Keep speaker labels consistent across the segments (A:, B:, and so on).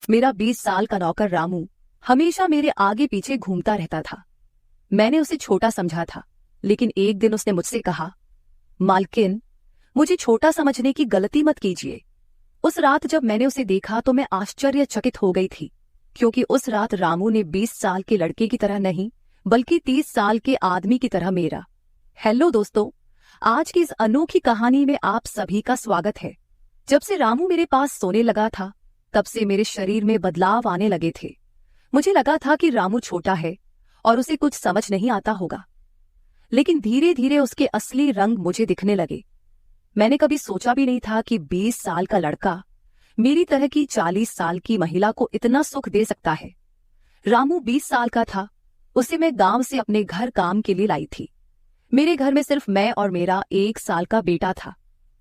A: मेरा 20 साल का नौकर रामू हमेशा मेरे आगे पीछे घूमता रहता था। मैंने उसे छोटा समझा था, लेकिन एक दिन उसने मुझसे कहा, मालकिन, मुझे छोटा समझने की गलती मत कीजिए। उस रात जब मैंने उसे देखा तो मैं आश्चर्यचकित हो गई थी, क्योंकि उस रात रामू ने 20 साल के लड़के की तरह नहीं, बल्कि 30 साल के आदमी की तरह मेरा। हेलो दोस्तों, आज की इस अनोखी कहानी में आप सभी का स्वागत है। जब से रामू मेरे पास सोने लगा था, तब से मेरे शरीर में बदलाव आने लगे थे। मुझे लगा था कि रामू छोटा है और उसे कुछ समझ नहीं आता होगा, लेकिन धीरे धीरे उसके असली रंग मुझे दिखने लगे। मैंने कभी सोचा भी नहीं था कि 20 साल का लड़का मेरी तरह की 40 साल की महिला को इतना सुख दे सकता है। रामू 20 साल का था। उसे मैं गांव से अपने घर काम के लिए लाई थी। मेरे घर में सिर्फ मैं और मेरा 1 साल का बेटा था।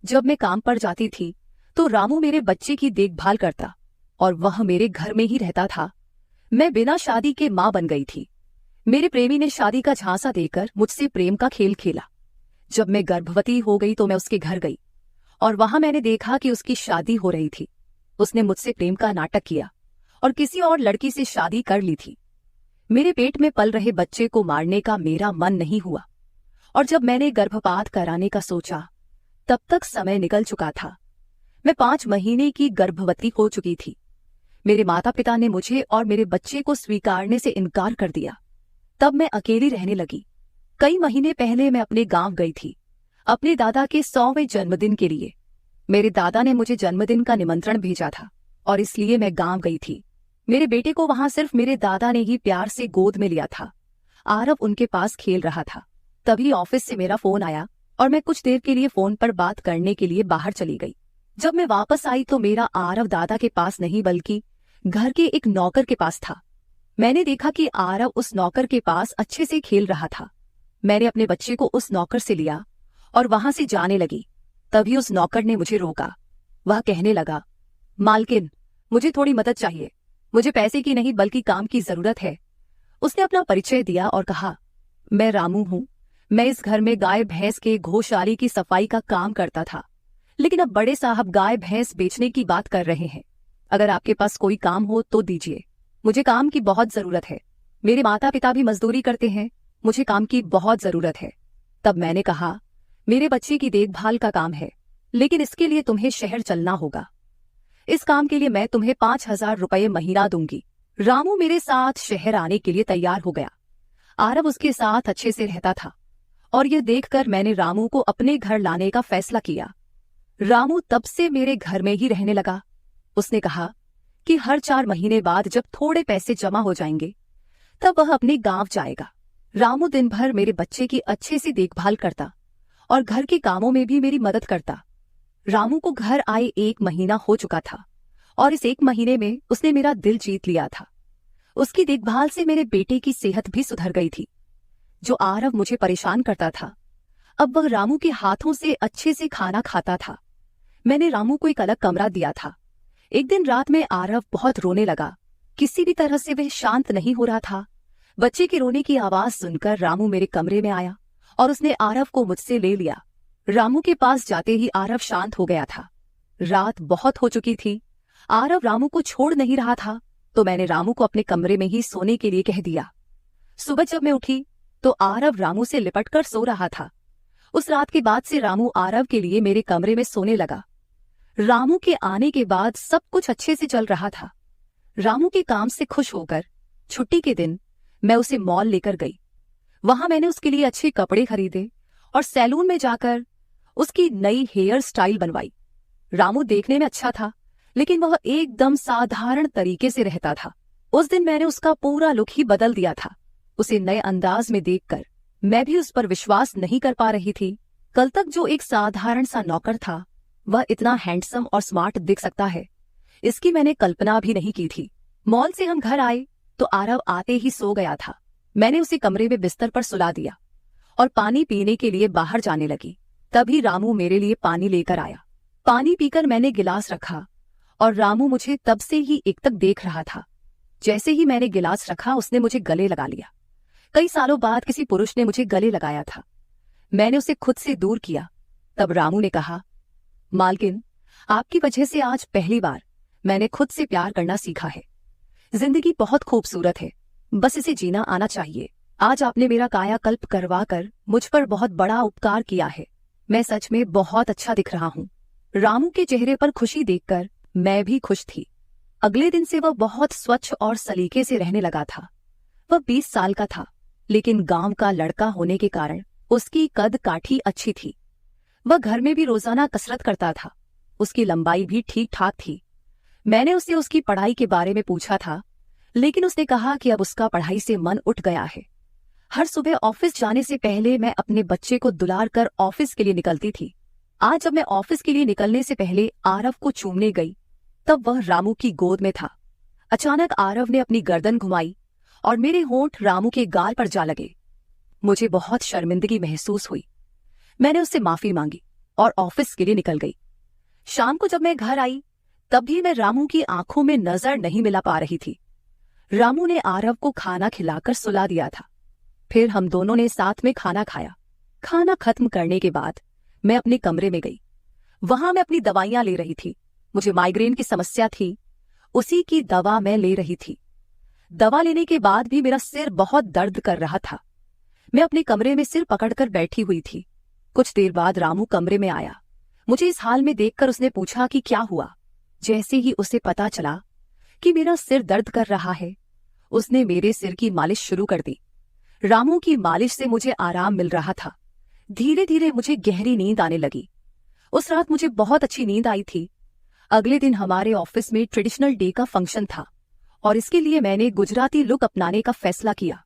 A: जब मैं काम पर जाती थी तो रामू मेरे बच्चे की देखभाल करता और वह मेरे घर में ही रहता था। मैं बिना शादी के मां बन गई थी। मेरे प्रेमी ने शादी का झांसा देकर मुझसे प्रेम का खेल खेला। जब मैं गर्भवती हो गई तो मैं उसके घर गई और वहां मैंने देखा कि उसकी शादी हो रही थी। उसने मुझसे प्रेम का नाटक किया और किसी और लड़की से शादी कर ली थी। मेरे पेट में पल रहे बच्चे को मारने का मेरा मन नहीं हुआ, और जब मैंने गर्भपात कराने का सोचा तब तक समय निकल चुका था। मैं 5 महीने की गर्भवती हो चुकी थी। मेरे माता पिता ने मुझे और मेरे बच्चे को स्वीकारने से इनकार कर दिया। तब मैं अकेली रहने लगी। कई महीने पहले मैं अपने गांव गई थी, अपने दादा के 100वें जन्मदिन के लिए। मेरे दादा ने मुझे जन्मदिन का निमंत्रण भेजा था और इसलिए मैं गांव गई थी। मेरे बेटे को वहां सिर्फ मेरे दादा ने ही प्यार से गोद में लिया था। आरव उनके पास खेल रहा था। तभी ऑफिस से मेरा फोन आया और मैं कुछ देर के लिए फोन पर बात करने के लिए बाहर चली गई। जब मैं वापस आई तो मेरा आरव दादा के पास नहीं बल्कि घर के एक नौकर के पास था। मैंने देखा कि आरव उस नौकर के पास अच्छे से खेल रहा था। मैंने अपने बच्चे को उस नौकर से लिया और वहां से जाने लगी। तभी उस नौकर ने मुझे रोका। वह कहने लगा, मालकिन, मुझे थोड़ी मदद चाहिए। मुझे पैसे की नहीं बल्कि काम की जरूरत है। उसने अपना परिचय दिया और कहा, मैं रामू हूँ। मैं इस घर में गाय भैंस के गौशाले की सफाई का काम करता था, लेकिन अब बड़े साहब गाय भैंस बेचने की बात कर रहे हैं। अगर आपके पास कोई काम हो तो दीजिए। मुझे काम की बहुत जरूरत है। मेरे माता पिता भी मजदूरी करते हैं। मुझे काम की बहुत जरूरत है। तब मैंने कहा, मेरे बच्चे की देखभाल का काम है, लेकिन इसके लिए तुम्हें शहर चलना होगा। इस काम के लिए मैं तुम्हें 5,000 रुपये महीना दूंगी। रामू मेरे साथ शहर आने के लिए तैयार हो गया। आरव उसके साथ अच्छे से रहता था और यह देखकर मैंने रामू को अपने घर लाने का फैसला किया। रामू तब से मेरे घर में ही रहने लगा। उसने कहा कि हर 4 महीने बाद जब थोड़े पैसे जमा हो जाएंगे तब वह अपने गांव जाएगा। रामू दिन भर मेरे बच्चे की अच्छे से देखभाल करता और घर के कामों में भी मेरी मदद करता। रामू को घर आए 1 महीना हो चुका था और इस 1 महीने में उसने मेरा दिल जीत लिया था। उसकी देखभाल से मेरे बेटे की सेहत भी सुधर गई थी। जो आरव मुझे परेशान करता था, अब वह रामू के हाथों से अच्छे से खाना खाता था। मैंने रामू को एक अलग कमरा दिया था। एक दिन रात में आरव बहुत रोने लगा। किसी भी तरह से वह शांत नहीं हो रहा था। बच्चे के रोने की आवाज सुनकर रामू मेरे कमरे में आया और उसने आरव को मुझसे ले लिया। रामू के पास जाते ही आरव शांत हो गया था। रात बहुत हो चुकी थी। आरव रामू को छोड़ नहीं रहा था, तो मैंने रामू को अपने कमरे में ही सोने के लिए कह दिया। सुबह जब मैं उठी तो आरव रामू से लिपटकर सो रहा था। उस रात के बाद से रामू आरव के लिए मेरे कमरे में सोने लगा। रामू के आने के बाद सब कुछ अच्छे से चल रहा था। रामू के काम से खुश होकर छुट्टी के दिन मैं उसे मॉल लेकर गई। वहां मैंने उसके लिए अच्छे कपड़े खरीदे और सैलून में जाकर उसकी नई हेयर स्टाइल बनवाई। रामू देखने में अच्छा था, लेकिन वह एकदम साधारण तरीके से रहता था। उस दिन मैंने उसका पूरा लुक ही बदल दिया था। उसे नए अंदाज में देखकर मैं भी उस पर विश्वास नहीं कर पा रही थी। कल तक जो एक साधारण सा नौकर था, वह इतना हैंडसम और स्मार्ट दिख सकता है, इसकी मैंने कल्पना भी नहीं की थी। मॉल से हम घर आए तो आरव आते ही सो गया था। मैंने उसे कमरे में बिस्तर पर सुला दिया और पानी पीने के लिए बाहर जाने लगी। तभी रामू मेरे लिए पानी लेकर आया। पानी पीकर मैंने गिलास रखा और रामू मुझे तब से ही एकटक देख रहा था। जैसे ही मैंने गिलास रखा, उसने मुझे गले लगा लिया। कई सालों बाद किसी पुरुष ने मुझे गले लगाया था। मैंने उसे खुद से दूर किया। तब रामू ने कहा, मालकिन, आपकी वजह से आज पहली बार मैंने खुद से प्यार करना सीखा है। जिंदगी बहुत खूबसूरत है, बस इसे जीना आना चाहिए। आज आपने मेरा कायाकल्प करवा कर मुझ पर बहुत बड़ा उपकार किया है। मैं सच में बहुत अच्छा दिख रहा हूँ। रामू के चेहरे पर खुशी देखकर मैं भी खुश थी। अगले दिन से वह बहुत स्वच्छ और सलीके से रहने लगा था। वह 20 साल का था, लेकिन गांव का लड़का होने के कारण उसकी कद काठी अच्छी थी। वह घर में भी रोजाना कसरत करता था। उसकी लंबाई भी ठीक ठाक थी। मैंने उससे उसकी पढ़ाई के बारे में पूछा था, लेकिन उसने कहा कि अब उसका पढ़ाई से मन उठ गया है। हर सुबह ऑफिस जाने से पहले मैं अपने बच्चे को दुलार कर ऑफिस के लिए निकलती थी। आज जब मैं ऑफिस के लिए निकलने से पहले आरव को चूमने गई, तब वह रामू की गोद में था। अचानक आरव ने अपनी गर्दन घुमाई और मेरे होंठ रामू के गाल पर जा लगे। मुझे बहुत शर्मिंदगी महसूस हुई। मैंने उससे माफी मांगी और ऑफिस के लिए निकल गई। शाम को जब मैं घर आई, तब भी मैं रामू की आंखों में नजर नहीं मिला पा रही थी। रामू ने आरव को खाना खिलाकर सुला दिया था। फिर हम दोनों ने साथ में खाना खाया। खाना खत्म करने के बाद मैं अपने कमरे में गई। वहां मैं अपनी दवाइयां ले रही थी। मुझे माइग्रेन की समस्या थी, उसी की दवा मैं ले रही थी। दवा लेने के बाद भी मेरा सिर बहुत दर्द कर रहा था। मैं अपने कमरे में सिर पकड़कर बैठी हुई थी। कुछ देर बाद रामू कमरे में आया। मुझे इस हाल में देखकर उसने पूछा कि क्या हुआ। जैसे ही उसे पता चला कि मेरा सिर दर्द कर रहा है, उसने मेरे सिर की मालिश शुरू कर दी। रामू की मालिश से मुझे आराम मिल रहा था। धीरे धीरे मुझे गहरी नींद आने लगी। उस रात मुझे बहुत अच्छी नींद आई थी। अगले दिन हमारे ऑफिस में ट्रेडिशनल डे का फंक्शन था और इसके लिए मैंने गुजराती लुक अपनाने का फैसला किया।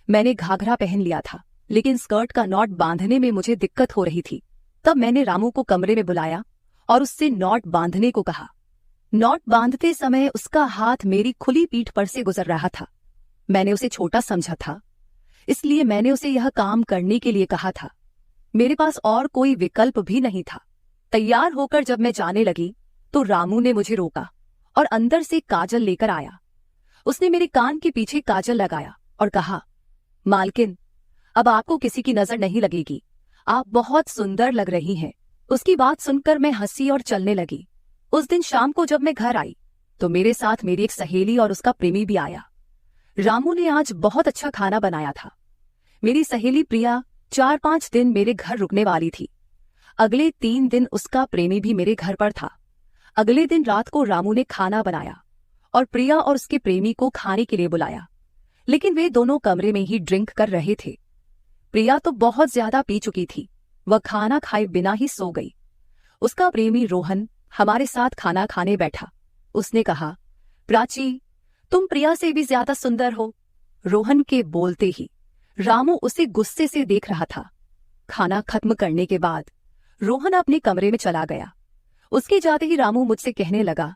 A: मैंने घाघरा पहन लिया था, लेकिन स्कर्ट का नॉट बांधने में मुझे दिक्कत हो रही थी। तब मैंने रामू को कमरे में बुलाया और उससे नॉट बांधने को कहा। नॉट बांधते समय उसका हाथ मेरी खुली पीठ पर से गुजर रहा था। मैंने उसे छोटा समझा था, इसलिए मैंने उसे यह काम करने के लिए कहा था। मेरे पास और कोई विकल्प भी नहीं था। तैयार होकर जब मैं जाने लगी तो रामू ने मुझे रोका और अंदर से काजल लेकर आया। उसने मेरे कान के पीछे काजल लगाया और कहा, मालकिन, अब आपको किसी की नजर नहीं लगेगी। आप बहुत सुंदर लग रही हैं। उसकी बात सुनकर मैं हंसी और चलने लगी। उस दिन शाम को जब मैं घर आई तो मेरे साथ मेरी एक सहेली और उसका प्रेमी भी आया। रामू ने आज बहुत अच्छा खाना बनाया था। मेरी सहेली प्रिया 4-5 दिन मेरे घर रुकने वाली थी। अगले 3 दिन उसका प्रेमी भी मेरे घर पर था। अगले दिन रात को रामू ने खाना बनाया और प्रिया और उसके प्रेमी को खाने के लिए बुलाया, लेकिन वे दोनों कमरे में ही ड्रिंक कर रहे थे। प्रिया तो बहुत ज्यादा पी चुकी थी। वह खाना खाए बिना ही सो गई। उसका प्रेमी रोहन हमारे साथ खाना खाने बैठा। उसने कहा, प्राची, तुम प्रिया से भी ज्यादा सुंदर हो। रोहन के बोलते ही रामू उसे गुस्से से देख रहा था। खाना खत्म करने के बाद रोहन अपने कमरे में चला गया। उसके जाते ही रामू मुझसे कहने लगा,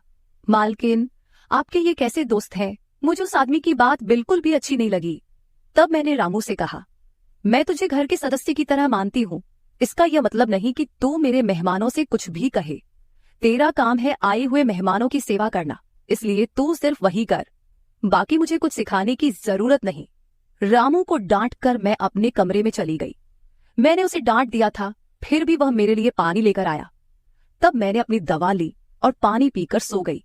A: मालकिन, आपके ये कैसे दोस्त हैं? मुझे उस आदमी की बात बिल्कुल भी अच्छी नहीं लगी। तब मैंने रामू से कहा, मैं तुझे घर के सदस्य की तरह मानती हूँ। इसका यह मतलब नहीं कि तू मेरे मेहमानों से कुछ भी कहे। तेरा काम है आए हुए मेहमानों की सेवा करना, इसलिए तू सिर्फ वही कर। बाकी मुझे कुछ सिखाने की जरूरत नहीं। रामू को डांट कर मैं अपने कमरे में चली गई। मैंने उसे डांट दिया था, फिर भी वह मेरे लिए पानी लेकर आया। तब मैंने अपनी दवा ली और पानी पीकर सो गई।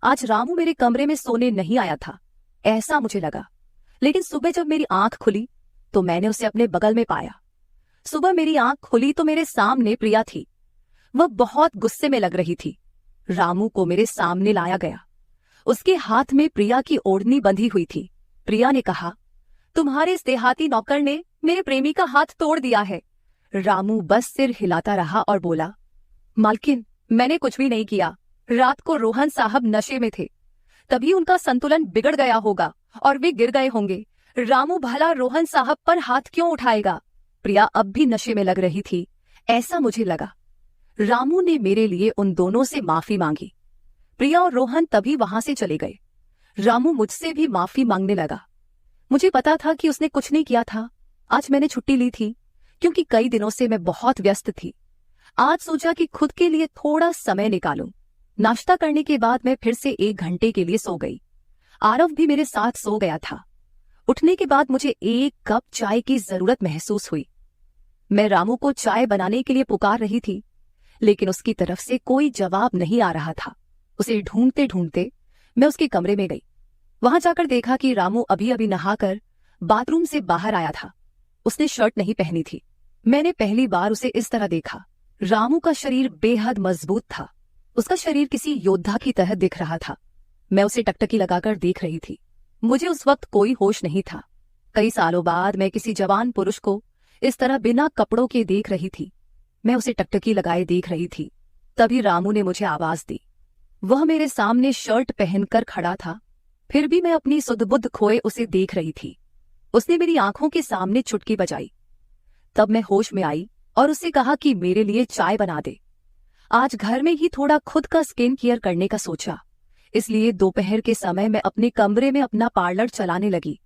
A: आज रामू मेरे कमरे में सोने नहीं आया था, ऐसा मुझे लगा। लेकिन सुबह जब मेरी आंख खुली तो मैंने उसे अपने बगल में पाया। सुबह मेरी आंख खुली तो मेरे सामने प्रिया थी। वह बहुत गुस्से में लग रही थी। रामू को मेरे सामने लाया गया। उसके हाथ में प्रिया की ओढ़नी बंधी हुई थी। प्रिया ने कहा, तुम्हारे इस देहाती नौकर ने मेरे प्रेमी का हाथ तोड़ दिया है। रामू बस सिर हिलाता रहा और बोला, मालकिन, मैंने कुछ भी नहीं किया। रात को रोहन साहब नशे में थे, तभी उनका संतुलन बिगड़ गया होगा और वे गिर गए होंगे। रामू भला रोहन साहब पर हाथ क्यों उठाएगा? प्रिया अब भी नशे में लग रही थी, ऐसा मुझे लगा। रामू ने मेरे लिए उन दोनों से माफी मांगी। प्रिया और रोहन तभी वहां से चले गए। रामू मुझसे भी माफी मांगने लगा। मुझे पता था कि उसने कुछ नहीं किया था। आज मैंने छुट्टी ली थी क्योंकि कई दिनों से मैं बहुत व्यस्त थी। आज सोचा कि खुद के लिए थोड़ा समय निकालूं। नाश्ता करने के बाद मैं फिर से 1 घंटे के लिए सो गई। आरव भी मेरे साथ सो गया था। उठने के बाद मुझे 1 कप चाय की जरूरत महसूस हुई। मैं रामू को चाय बनाने के लिए पुकार रही थी, लेकिन उसकी तरफ से कोई जवाब नहीं आ रहा था। उसे ढूंढते ढूंढते मैं उसके कमरे में गई। वहां जाकर देखा कि रामू अभी अभी नहाकर बाथरूम से बाहर आया था। उसने शर्ट नहीं पहनी थी। मैंने पहली बार उसे इस तरह देखा। रामू का शरीर बेहद मजबूत था। उसका शरीर किसी योद्धा की तरह दिख रहा था। मैं उसे टकटकी लगाकर देख रही थी। मुझे उस वक्त कोई होश नहीं था। कई सालों बाद मैं किसी जवान पुरुष को इस तरह बिना कपड़ों के देख रही थी। मैं उसे टकटकी लगाए देख रही थी। तभी रामू ने मुझे आवाज दी। वह मेरे सामने शर्ट पहनकर खड़ा था, फिर भी मैं अपनी सुध-बुध खोए उसे देख रही थी। उसने मेरी आंखों के सामने चुटकी बजाई। तब मैं होश में आई और उससे कहा कि मेरे लिए चाय बना दे। आज घर में ही थोड़ा खुद का स्किन केयर करने का सोचा, इसलिए दोपहर के समय मैं अपने कमरे में अपना पार्लर चलाने लगी।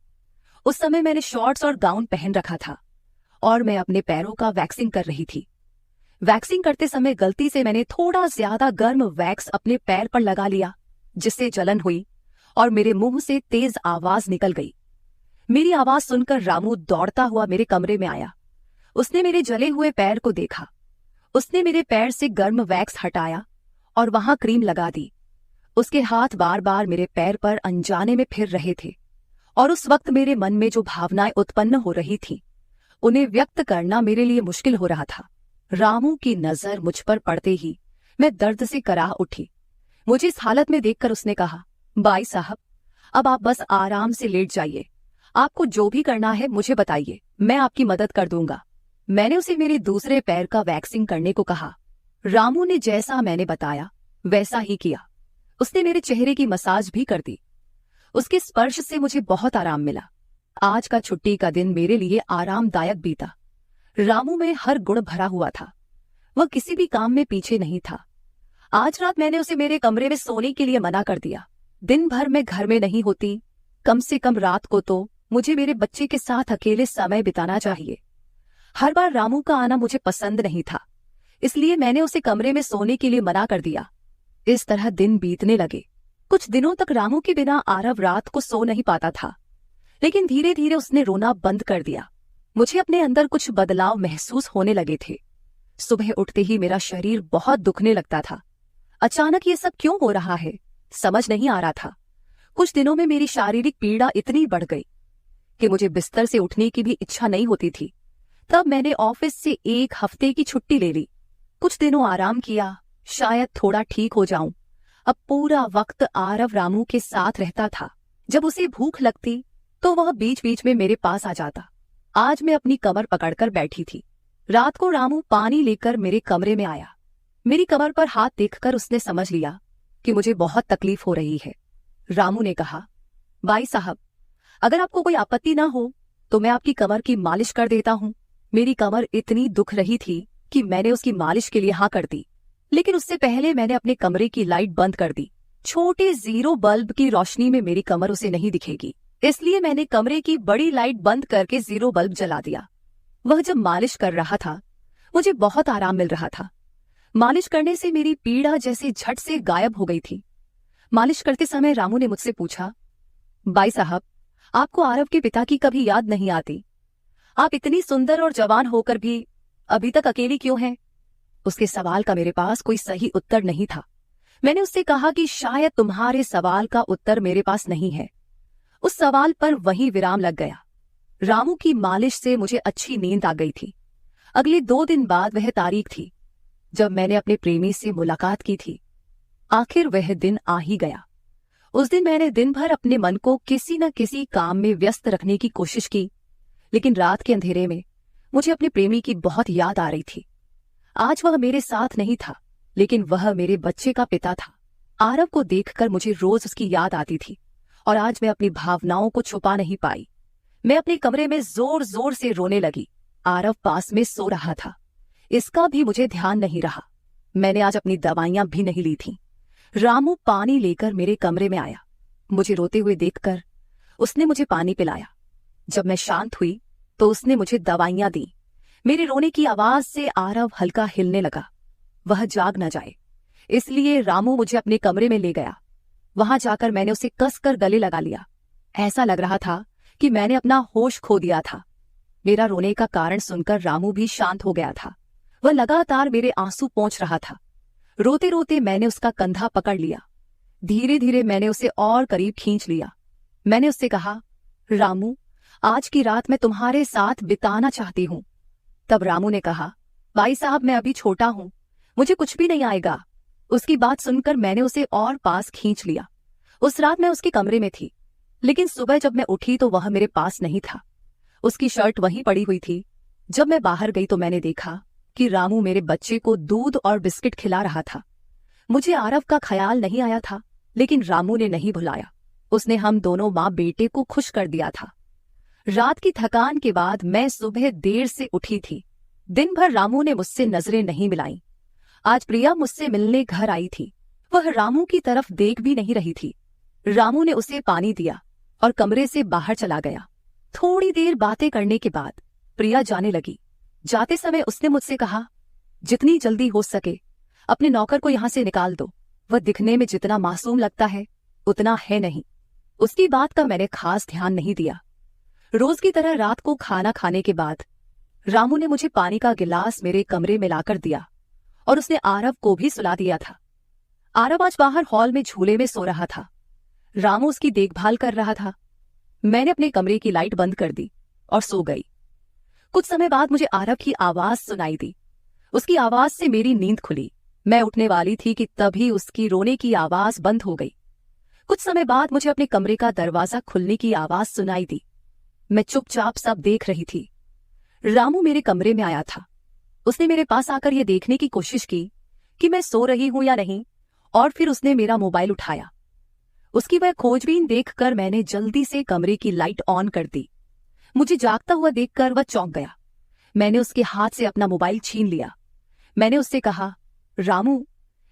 A: उस समय मैंने शॉर्ट्स और गाउन पहन रखा था और मैं अपने पैरों का वैक्सिंग कर रही थी। वैक्सिंग करते समय गलती से मैंने थोड़ा ज्यादा गर्म वैक्स अपने पैर पर लगा लिया, जिससे जलन हुई और मेरे मुंह से तेज आवाज निकल गई। मेरी आवाज सुनकर रामू दौड़ता हुआ मेरे कमरे में आया। उसने मेरे जले हुए पैर को देखा। उसने मेरे पैर से गर्म वैक्स हटाया और वहां क्रीम लगा दी। उसके हाथ बार बार मेरे पैर पर अनजाने में फिर रहे थे और उस वक्त मेरे मन में जो भावनाएं उत्पन्न हो रही थीं, उन्हें व्यक्त करना मेरे लिए मुश्किल हो रहा था। रामू की नजर मुझ पर पड़ते ही मैं दर्द से कराह उठी। मुझे इस हालत में देखकर उसने कहा, भाई साहब, अब आप बस आराम से लेट जाइए। आपको जो भी करना है मुझे बताइए, मैं आपकी मदद कर दूंगा। मैंने उसे मेरे दूसरे पैर का वैक्सिंग करने को कहा। रामू ने जैसा मैंने बताया वैसा ही किया। उसने मेरे चेहरे की मसाज भी कर दी। उसके स्पर्श से मुझे बहुत आराम मिला। आज का छुट्टी का दिन मेरे लिए आरामदायक बीता। रामू में हर गुण भरा हुआ था। वह किसी भी काम में पीछे नहीं था। आज रात मैंने उसे मेरे कमरे में सोने के लिए मना कर दिया। दिन भर मैं घर में नहीं होती, कम से कम रात को तो मुझे मेरे बच्चे के साथ अकेले समय बिताना चाहिए। हर बार रामू का आना मुझे पसंद नहीं था, इसलिए मैंने उसे कमरे में सोने के लिए मना कर दिया। इस तरह दिन बीतने लगे। कुछ दिनों तक रामू के बिना आरव रात को सो नहीं पाता था, लेकिन धीरे धीरे उसने रोना बंद कर दिया। मुझे अपने अंदर कुछ बदलाव महसूस होने लगे थे। सुबह उठते ही मेरा शरीर बहुत दुखने लगता था। अचानक ये सब क्यों हो रहा है, समझ नहीं आ रहा था। कुछ दिनों में मेरी शारीरिक पीड़ा इतनी बढ़ गई कि मुझे बिस्तर से उठने की भी इच्छा नहीं होती थी। तब मैंने ऑफिस से 1 हफ्ते की छुट्टी ले ली। कुछ दिनों आराम किया, शायद थोड़ा ठीक हो जाऊं। अब पूरा वक्त आरव रामू के साथ रहता था। जब उसे भूख लगती तो वह बीच बीच में मेरे पास आ जाता। आज मैं अपनी कमर पकड़कर बैठी थी। रात को रामू पानी लेकर मेरे कमरे में आया। मेरी कमर पर हाथ देखकर उसने समझ लिया कि मुझे बहुत तकलीफ हो रही है। रामू ने कहा, भाई साहब, अगर आपको कोई आपत्ति ना हो तो मैं आपकी कमर की मालिश कर देता हूँ। मेरी कमर इतनी दुख रही थी कि मैंने उसकी मालिश के लिए हाँ कर दी, लेकिन उससे पहले मैंने अपने कमरे की लाइट बंद कर दी। छोटे 0 बल्ब की रोशनी में मेरी कमर उसे नहीं दिखेगी, इसलिए मैंने कमरे की बड़ी लाइट बंद करके 0 बल्ब जला दिया। वह जब मालिश कर रहा था, मुझे बहुत आराम मिल रहा था। मालिश करने से मेरी पीड़ा जैसे झट से गायब हो गई थी। मालिश करते समय रामू ने मुझसे पूछा, भाई साहब, आपको आरव के पिता की कभी याद नहीं आती? आप इतनी सुंदर और जवान होकर भी अभी तक अकेली क्यों हैं? उसके सवाल का मेरे पास कोई सही उत्तर नहीं था। मैंने उससे कहा कि शायद तुम्हारे सवाल का उत्तर मेरे पास नहीं है। उस सवाल पर वहीं विराम लग गया। रामू की मालिश से मुझे अच्छी नींद आ गई थी। अगले 2 दिन बाद वह तारीख थी जब मैंने अपने प्रेमी से मुलाकात की थी। आखिर वह दिन आ ही गया। उस दिन मैंने दिन भर अपने मन को किसी न किसी काम में व्यस्त रखने की कोशिश की, लेकिन रात के अंधेरे में मुझे अपने प्रेमी की बहुत याद आ रही थी। आज वह मेरे साथ नहीं था, लेकिन वह मेरे बच्चे का पिता था। आरव को देखकर मुझे रोज उसकी याद आती थी और आज मैं अपनी भावनाओं को छुपा नहीं पाई। मैं अपने कमरे में जोर जोर से रोने लगी। आरव पास में सो रहा था, इसका भी मुझे ध्यान नहीं रहा। मैंने आज अपनी दवाइयां भी नहीं ली थीं। रामू पानी लेकर मेरे कमरे में आया। मुझे रोते हुए देखकर उसने मुझे पानी पिलाया। जब मैं शांत हुई तो उसने मुझे दवाइयां दी। मेरे रोने की आवाज से आरव हल्का हिलने लगा। वह जाग न जाए, इसलिए रामू मुझे अपने कमरे में ले गया। वहां जाकर मैंने उसे कसकर गले लगा लिया। ऐसा लग रहा था कि मैंने अपना होश खो दिया था। मेरा रोने का कारण सुनकर रामू भी शांत हो गया था। वह लगातार मेरे आंसू पोंछ रहा था। रोते रोते मैंने उसका कंधा पकड़ लिया धीरे धीरे मैंने उसे और करीब खींच लिया। मैंने उससे कहा, रामू, आज की रात मैं तुम्हारे साथ बिताना चाहती हूँ। तब रामू ने कहा, भाई साहब, मैं अभी छोटा हूँ, मुझे कुछ भी नहीं आएगा। उसकी बात सुनकर मैंने उसे और पास खींच लिया। उस रात मैं उसके कमरे में थी, लेकिन सुबह जब मैं उठी तो वह मेरे पास नहीं था। उसकी शर्ट वहीं पड़ी हुई थी। जब मैं बाहर गई तो मैंने देखा कि रामू मेरे बच्चे को दूध और बिस्किट खिला रहा था। मुझे आरव का ख्याल नहीं आया था, लेकिन रामू ने नहीं भुलाया। उसने हम दोनों माँ बेटे को खुश कर दिया था। रात की थकान के बाद मैं सुबह देर से उठी थी। दिन भर रामू ने मुझसे नजरें नहीं मिलाई। आज प्रिया मुझसे मिलने घर आई थी। वह रामू की तरफ देख भी नहीं रही थी। रामू ने उसे पानी दिया और कमरे से बाहर चला गया। थोड़ी देर बातें करने के बाद प्रिया जाने लगी। जाते समय उसने मुझसे कहा, जितनी जल्दी हो सके अपने नौकर को यहां से निकाल दो। वह दिखने में जितना मासूम लगता है उतना है नहीं। उसकी बात का मैंने खास ध्यान नहीं दिया। रोज की तरह रात को खाना खाने के बाद रामू ने मुझे पानी का गिलास मेरे कमरे में लाकर दिया और उसने आरव को भी सुला दिया था। आरव आज बाहर हॉल में झूले में सो रहा था। रामू उसकी देखभाल कर रहा था। मैंने अपने कमरे की लाइट बंद कर दी और सो गई। कुछ समय बाद मुझे आरव की आवाज सुनाई दी। उसकी आवाज से मेरी नींद खुली। मैं उठने वाली थी कि तभी उसकी रोने की आवाज बंद हो गई। कुछ समय बाद मुझे अपने कमरे का दरवाजा खुलने की आवाज सुनाई दी। मैं चुपचाप सब देख रही थी। रामू मेरे कमरे में आया था। उसने मेरे पास आकर यह देखने की कोशिश की कि मैं सो रही हूं या नहीं, और फिर उसने मेरा मोबाइल उठाया। उसकी वह खोजबीन देखकर मैंने जल्दी से कमरे की लाइट ऑन कर दी। मुझे जागता हुआ देखकर वह चौंक गया। मैंने उसके हाथ से अपना मोबाइल छीन लिया। मैंने उससे कहा, रामू,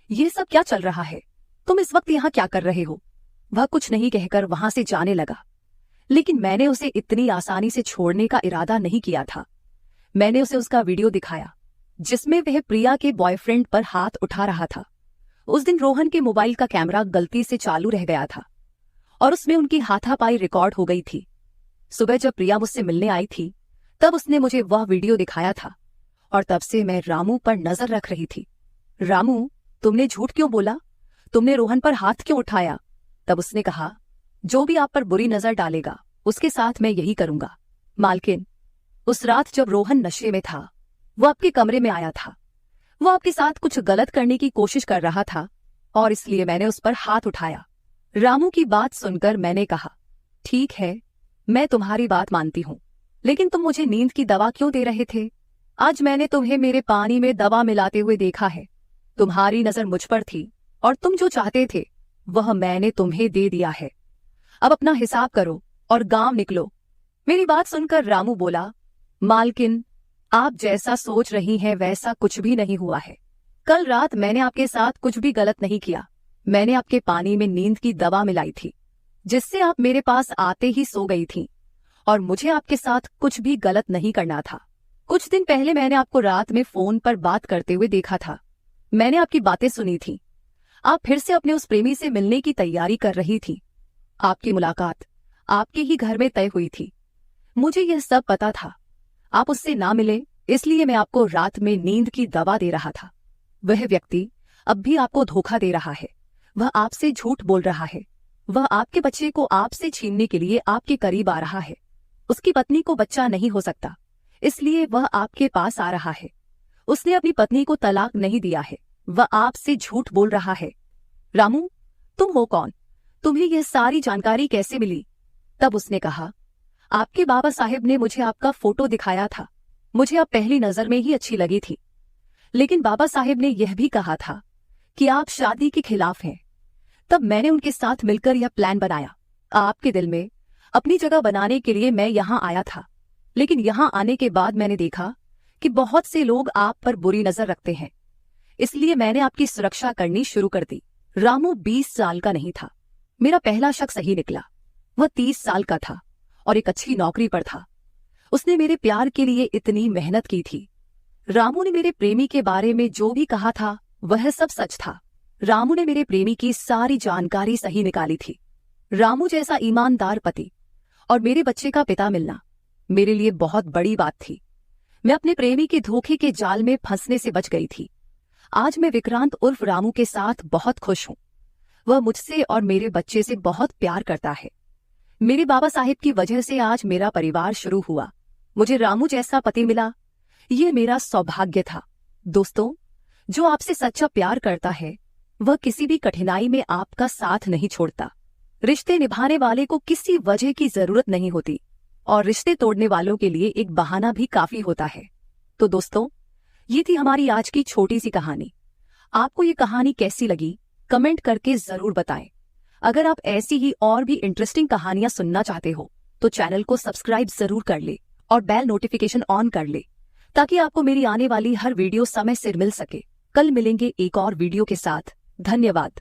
A: ये सब क्या चल रहा है? तुम इस वक्त यहां क्या कर रहे हो? वह कुछ नहीं कहकर वहां से जाने लगा, लेकिन मैंने उसे इतनी आसानी से छोड़ने का इरादा नहीं किया था। मैंने उसे उसका वीडियो दिखाया जिसमें वह प्रिया के बॉयफ्रेंड पर हाथ उठा रहा था। उस दिन रोहन के मोबाइल का कैमरा गलती से चालू रह गया था और उसमें उनकी हाथापाई रिकॉर्ड हो गई थी। सुबह जब प्रिया मुझसे मिलने आई थी तब उसने मुझे वह वीडियो दिखाया था और तब से मैं रामू पर नजर रख रही थी। रामू, तुमने झूठ क्यों बोला? तुमने रोहन पर हाथ क्यों उठाया? तब उसने कहा, जो भी आप पर बुरी नजर डालेगा उसके साथ मैं यही करूंगा। मालकिन, उस रात जब रोहन नशे में था वो आपके कमरे में आया था। वो आपके साथ कुछ गलत करने की कोशिश कर रहा था और इसलिए मैंने उस पर हाथ उठाया। रामू की बात सुनकर मैंने कहा, ठीक है, मैं तुम्हारी बात मानती हूं, लेकिन तुम मुझे नींद की दवा क्यों दे रहे थे? आज मैंने तुम्हें मेरे पानी में दवा मिलाते हुए देखा है। तुम्हारी नजर मुझ पर थी और तुम जो चाहते थे वह मैंने तुम्हें दे दिया है। अब अपना हिसाब करो और गांव निकलो। मेरी बात सुनकर रामू बोला, मालकिन, आप जैसा सोच रही हैं वैसा कुछ भी नहीं हुआ है। कल रात मैंने आपके साथ कुछ भी गलत नहीं किया। मैंने आपके पानी में नींद की दवा मिलाई थी जिससे आप मेरे पास आते ही सो गई थी और मुझे आपके साथ कुछ भी गलत नहीं करना था। कुछ दिन पहले मैंने आपको रात में फोन पर बात करते हुए देखा था। मैंने आपकी बातें सुनी थी। आप फिर से अपने उस प्रेमी से मिलने की तैयारी कर रही थी। आपकी मुलाकात आपके ही घर में तय हुई थी। मुझे यह सब पता था। आप उससे ना मिले इसलिए मैं आपको रात में नींद की दवा दे रहा था। वह व्यक्ति अब भी आपको धोखा दे रहा है। वह आपसे झूठ बोल रहा है। वह आपके बच्चे को आपसे छीनने के लिए आपके करीब आ रहा है। उसकी पत्नी को बच्चा नहीं हो सकता, इसलिए वह आपके पास आ रहा है। उसने अपनी पत्नी को तलाक नहीं दिया है। वह आपसे झूठ बोल रहा है। रामू, तुम हो कौन? तुम्हें यह सारी जानकारी कैसे मिली? तब उसने कहा, आपके बाबा साहेब ने मुझे आपका फोटो दिखाया था। मुझे आप पहली नजर में ही अच्छी लगी थी, लेकिन बाबा साहेब ने यह भी कहा था कि आप शादी के खिलाफ हैं। तब मैंने उनके साथ मिलकर यह प्लान बनाया। आपके दिल में अपनी जगह बनाने के लिए मैं यहाँ आया था, लेकिन यहाँ आने के बाद मैंने देखा कि बहुत से लोग आप पर बुरी नजर रखते हैं, इसलिए मैंने आपकी सुरक्षा करनी शुरू कर दी। रामू 20 साल का नहीं था। मेरा पहला शक सही निकला। वह 30 साल का था और एक अच्छी नौकरी पर था। उसने मेरे प्यार के लिए इतनी मेहनत की थी। रामू ने मेरे प्रेमी के बारे में जो भी कहा था वह सब सच था। रामू ने मेरे प्रेमी की सारी जानकारी सही निकाली थी। रामू जैसा ईमानदार पति और मेरे बच्चे का पिता मिलना मेरे लिए बहुत बड़ी बात थी। मैं अपने प्रेमी के धोखे के जाल में फंसने से बच गई थी। आज मैं विक्रांत उर्फ रामू के साथ बहुत खुश हूं। वह मुझसे और मेरे बच्चे से बहुत प्यार करता है। मेरे बाबा साहिब की वजह से आज मेरा परिवार शुरू हुआ। मुझे रामू जैसा पति मिला, ये मेरा सौभाग्य था। दोस्तों, जो आपसे सच्चा प्यार करता है वह किसी भी कठिनाई में आपका साथ नहीं छोड़ता। रिश्ते निभाने वाले को किसी वजह की जरूरत नहीं होती और रिश्ते तोड़ने वालों के लिए एक बहाना भी काफी होता है। तो दोस्तों, ये थी हमारी आज की छोटी सी कहानी। आपको ये कहानी कैसी लगी कमेंट करके जरूर बताएं। अगर आप ऐसी ही और भी इंटरेस्टिंग कहानियां सुनना चाहते हो तो चैनल को सब्सक्राइब जरूर कर ले और बेल नोटिफिकेशन ऑन कर ले, ताकि आपको मेरी आने वाली हर वीडियो समय से मिल सके। कल मिलेंगे एक और वीडियो के साथ। धन्यवाद।